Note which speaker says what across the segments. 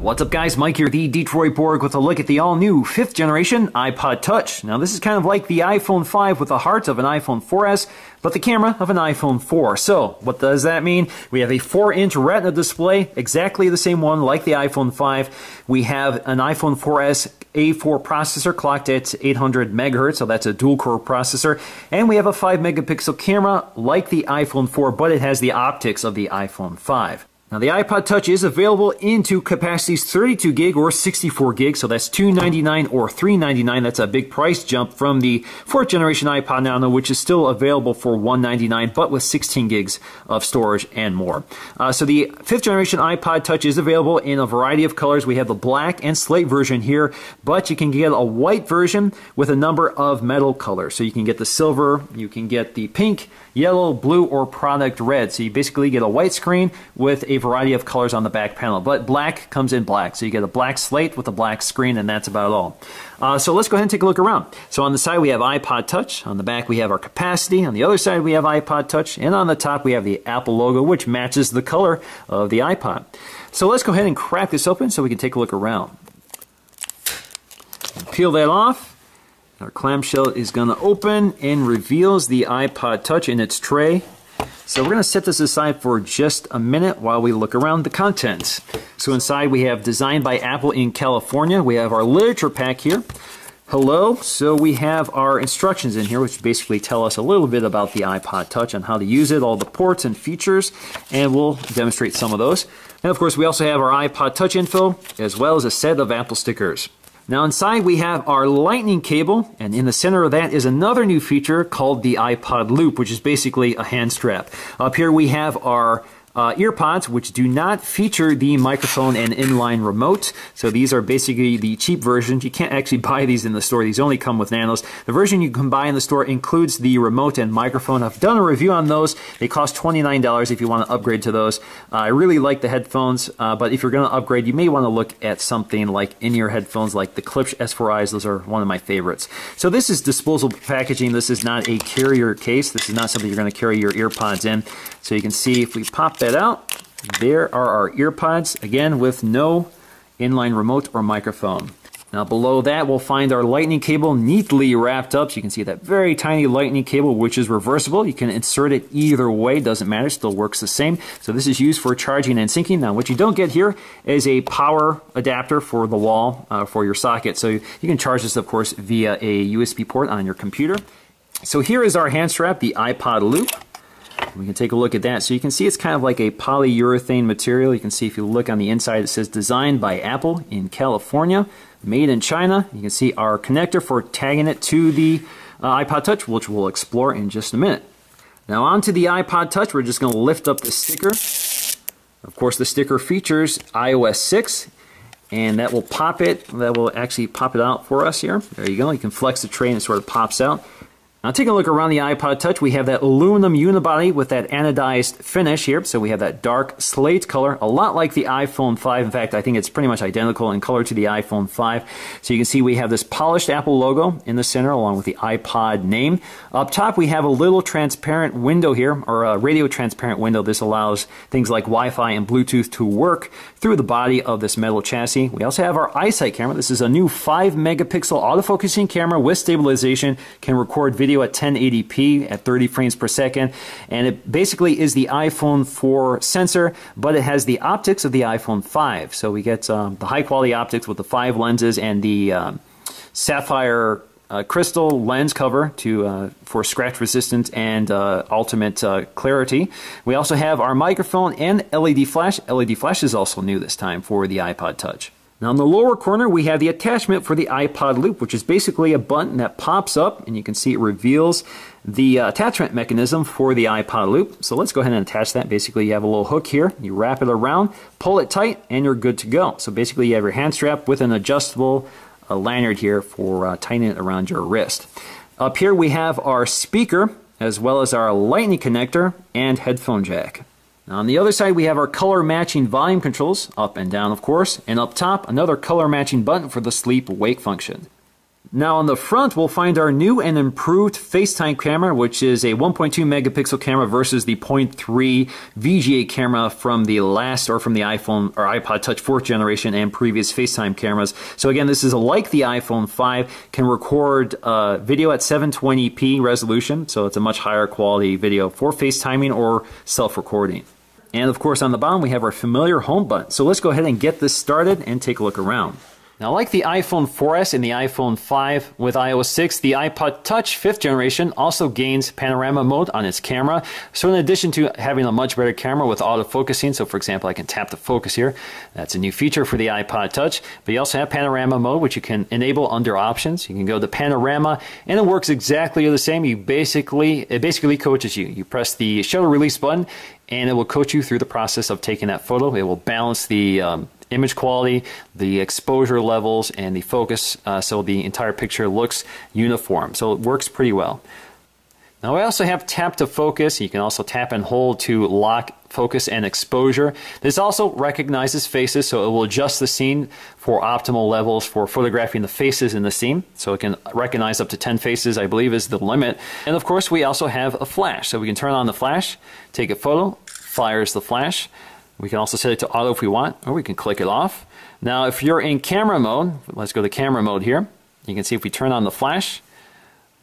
Speaker 1: What's up guys, Mike here, the Detroit Borg with a look at the all-new 5th generation iPod Touch. Now this is kind of like the iPhone 5 with the heart of an iPhone 4S, but the camera of an iPhone 4. So, what does that mean? We have a 4-inch Retina display, exactly the same one like the iPhone 5. We have an iPhone 4S A4 processor clocked at 800 megahertz, so that's a dual-core processor. And we have a 5-megapixel camera like the iPhone 4, but it has the optics of the iPhone 5. Now the iPod Touch is available in two capacities, 32 gig or 64 gig, so that's $299 or $399. That's a big price jump from the 4th generation iPod Nano, which is still available for $199, but with 16 gigs of storage and more. So the 5th generation iPod Touch is available in a variety of colors. We have the black and slate version here, but you can get a white version with a number of metal colors. So you can get the silver, you can get the pink, yellow, blue, or product red. So you basically get a white screen with a variety of colors on the back panel, but black comes in black. So you get a black slate with a black screen, and that's about all. So let's go ahead and take a look around. So on the side we have iPod Touch, on the back we have our capacity, on the other side we have iPod Touch, and on the top we have the Apple logo, which matches the color of the iPod. So let's go ahead and crack this open so we can take a look around. And peel that off. Our clamshell is going to open and reveals the iPod Touch in its tray. So we're going to set this aside for just a minute while we look around the contents. So inside we have designed by Apple in California. We have our literature pack here. Hello. So we have our instructions in here, which basically tell us a little bit about the iPod Touch and how to use it, all the ports and features, and we'll demonstrate some of those. And of course we also have our iPod Touch info, as well as a set of Apple stickers. Now inside we have our lightning cable, and in the center of that is another new feature called the iPod Loop, which is basically a hand strap. Up here we have our earpods, which do not feature the microphone and inline remote. So these are basically the cheap versions. You can't actually buy these in the store. These only come with Nanos. The version you can buy in the store includes the remote and microphone. I've done a review on those. They cost $29 if you want to upgrade to those. I really like the headphones, but if you're going to upgrade, you may want to look at something like in-ear headphones like the Klipsch S4Is. Those are one of my favorites. So this is disposable packaging. This is not a carrier case. This is not something you're going to carry your earpods in. So you can see if we pop that out, there are our earpods, again with no inline remote or microphone. Now below that we'll find our lightning cable neatly wrapped up. So you can see that very tiny lightning cable, which is reversible. You can insert it either way, doesn't matter, still works the same. So this is used for charging and syncing. Now what you don't get here is a power adapter for the wall for your socket. So you can charge this of course via a USB port on your computer. So here is our hand strap, the iPod Loop. We can take a look at that. So you can see it's kind of like a polyurethane material. You can see if you look on the inside, it says designed by Apple in California, made in China. You can see our connector for tagging it to the iPod Touch, which we'll explore in just a minute. Now onto the iPod Touch, we're just going to lift up the sticker. Of course, the sticker features iOS 6, and that will pop it. That will actually pop it out for us here. There you go. You can flex the tray and it sort of pops out. Now taking a look around the iPod Touch, we have that aluminum unibody with that anodized finish here. So we have that dark slate color, a lot like the iPhone 5. In fact, I think it's pretty much identical in color to the iPhone 5. So you can see we have this polished Apple logo in the center along with the iPod name. Up top we have a little transparent window here, or a radio transparent window. This allows things like Wi-Fi and Bluetooth to work through the body of this metal chassis. We also have our iSight camera. This is a new 5-megapixel autofocusing camera with stabilization, can record video at 1080p at 30 frames per second, and it basically is the iPhone 4 sensor, but it has the optics of the iPhone 5. So we get the high quality optics with the 5 lenses and the sapphire crystal lens cover for scratch resistance and ultimate clarity. We also have our microphone and LED flash. LED flash is also new this time for the iPod Touch. Now in the lower corner we have the attachment for the iPod Loop, which is basically a button that pops up, and you can see it reveals the attachment mechanism for the iPod Loop. So let's go ahead and attach that. Basically you have a little hook here, you wrap it around, pull it tight, and you're good to go. So basically you have your hand strap with an adjustable lanyard here for tightening it around your wrist. Up here we have our speaker, as well as our lightning connector and headphone jack. Now on the other side we have our color matching volume controls, up and down of course, and up top another color matching button for the sleep wake function. Now on the front, we'll find our new and improved FaceTime camera, which is a 1.2 megapixel camera versus the 0.3 VGA camera from the iPhone or iPod Touch 4th generation and previous FaceTime cameras. So again, this is like the iPhone 5, can record video at 720p resolution, so it's a much higher quality video for FaceTiming or self-recording. And of course on the bottom we have our familiar home button. So let's go ahead and get this started and take a look around. Now, like the iPhone 4S and the iPhone 5 with iOS 6, the iPod Touch 5th generation also gains panorama mode on its camera. So in addition to having a much better camera with autofocusing, so for example I can tap the focus here, that's a new feature for the iPod Touch, but you also have panorama mode, which you can enable under options. You can go to panorama and it works exactly the same. It basically coaches you. You press the shutter release button and it will coach you through the process of taking that photo. It will balance the image quality, the exposure levels, and the focus, so the entire picture looks uniform. So it works pretty well. Now I also have tap to focus. You can also tap and hold to lock focus and exposure. This also recognizes faces, so it will adjust the scene for optimal levels for photographing the faces in the scene. So it can recognize up to 10 faces, I believe, is the limit. And of course we also have a flash, so we can turn on the flash, take a photo, fires the flash. We can also set it to auto if we want, or we can click it off. Now, if you're in camera mode, let's go to camera mode here. You can see if we turn on the flash,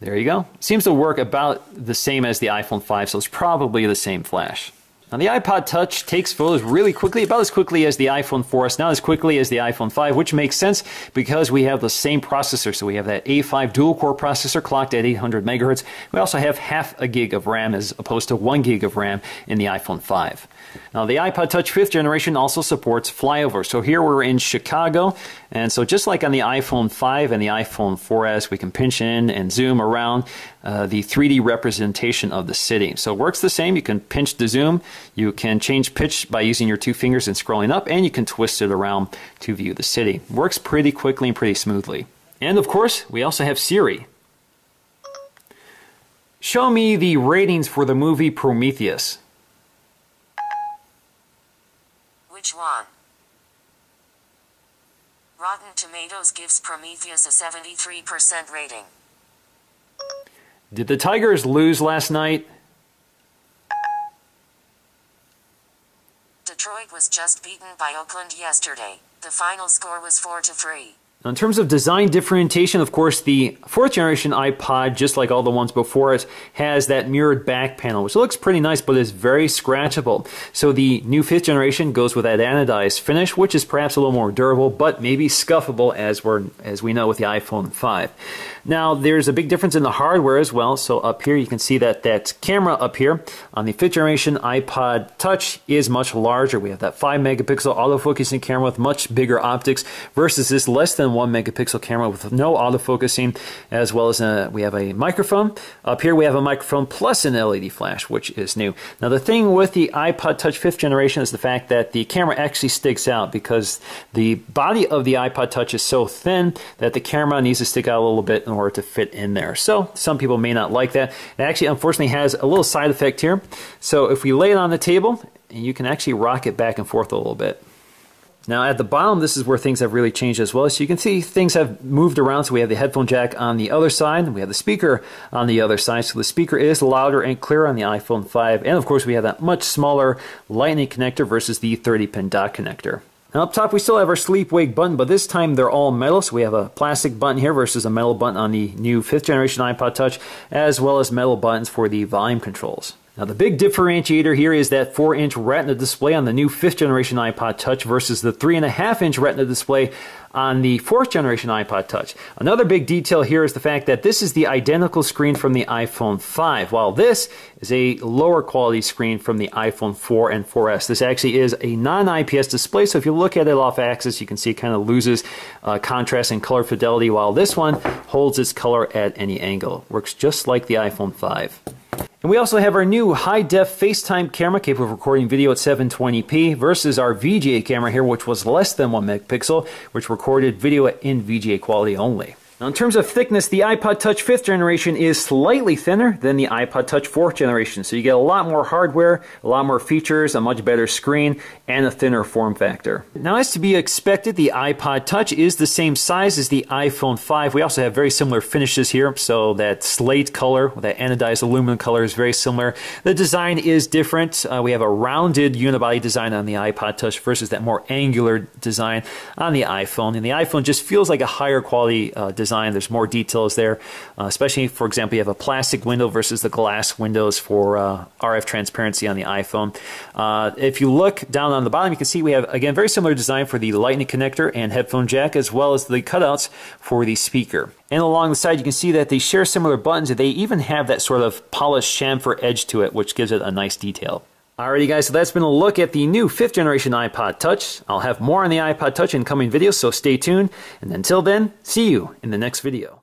Speaker 1: there you go. Seems to work about the same as the iPhone 5, so it's probably the same flash. Now, the iPod Touch takes photos really quickly, about as quickly as the iPhone 4S, not as quickly as the iPhone 5, which makes sense because we have the same processor. So we have that A5 dual-core processor clocked at 800 megahertz. We also have half a gig of RAM as opposed to 1 gig of RAM in the iPhone 5. Now, the iPod Touch 5th generation also supports flyover. So here we're in Chicago, and so just like on the iPhone 5 and the iPhone 4S, we can pinch in and zoom around the 3D representation of the city. So it works the same. You can pinch to zoom, you can change pitch by using your two fingers and scrolling up, and you can twist it around to view the city. Works pretty quickly and pretty smoothly. And of course, we also have Siri. Show me the ratings for the movie Prometheus.
Speaker 2: Which one? Rotten Tomatoes gives Prometheus a 73% rating.
Speaker 1: Did the Tigers lose last night?
Speaker 2: Detroit was just beaten by Oakland yesterday. The final score was 4-3.
Speaker 1: In terms of design differentiation, of course, the 4th generation iPod, just like all the ones before it, has that mirrored back panel, which looks pretty nice, but is very scratchable. So the new 5th generation goes with that anodized finish, which is perhaps a little more durable, but maybe scuffable as we know with the iPhone 5. Now, there's a big difference in the hardware as well. So up here, you can see that camera up here on the 5th generation iPod Touch is much larger. We have that 5 megapixel autofocusing camera with much bigger optics versus this less than 1 megapixel camera with no autofocusing, as well as we have a microphone. Up here we have a microphone plus an LED flash, which is new. Now the thing with the iPod Touch 5th generation is the fact that the camera actually sticks out because the body of the iPod Touch is so thin that the camera needs to stick out a little bit in order to fit in there. So some people may not like that. It actually unfortunately has a little side effect here. So if we lay it on the table, you can actually rock it back and forth a little bit. Now at the bottom, this is where things have really changed as well. So you can see things have moved around. So we have the headphone jack on the other side, and we have the speaker on the other side. So the speaker is louder and clearer on the iPhone 5. And of course we have that much smaller Lightning connector versus the 30-pin dock connector. Now up top we still have our sleep wake button, but this time they're all metal. So we have a plastic button here versus a metal button on the new 5th generation iPod Touch, as well as metal buttons for the volume controls. Now the big differentiator here is that 4-inch Retina display on the new 5th generation iPod Touch versus the 3.5-inch Retina display on the 4th generation iPod Touch. Another big detail here is the fact that this is the identical screen from the iPhone 5, while this is a lower quality screen from the iPhone 4 and 4S. This actually is a non-IPS display, so if you look at it off axis, you can see it kind of loses contrast and color fidelity, while this one holds its color at any angle. Works just like the iPhone 5. And we also have our new high-def FaceTime camera capable of recording video at 720p versus our VGA camera here, which was less than 1 megapixel, which recorded video in VGA quality only. Now in terms of thickness, the iPod Touch 5th generation is slightly thinner than the iPod Touch 4th generation. So you get a lot more hardware, a lot more features, a much better screen, and a thinner form factor. Now as to be expected, the iPod Touch is the same size as the iPhone 5. We also have very similar finishes here. So that slate color, that anodized aluminum color is very similar. The design is different. We have a rounded unibody design on the iPod Touch versus that more angular design on the iPhone. And the iPhone just feels like a higher quality design. There's more details there, especially, for example, you have a plastic window versus the glass windows for RF transparency on the iPhone. If you look down on the bottom, you can see we have, again, very similar design for the lightning connector and headphone jack, as well as the cutouts for the speaker. And along the side, you can see that they share similar buttons. They even have that sort of polished chamfer edge to it, which gives it a nice detail. Alrighty guys, so that's been a look at the new 5th generation iPod Touch. I'll have more on the iPod Touch in coming videos, so stay tuned. And until then, see you in the next video.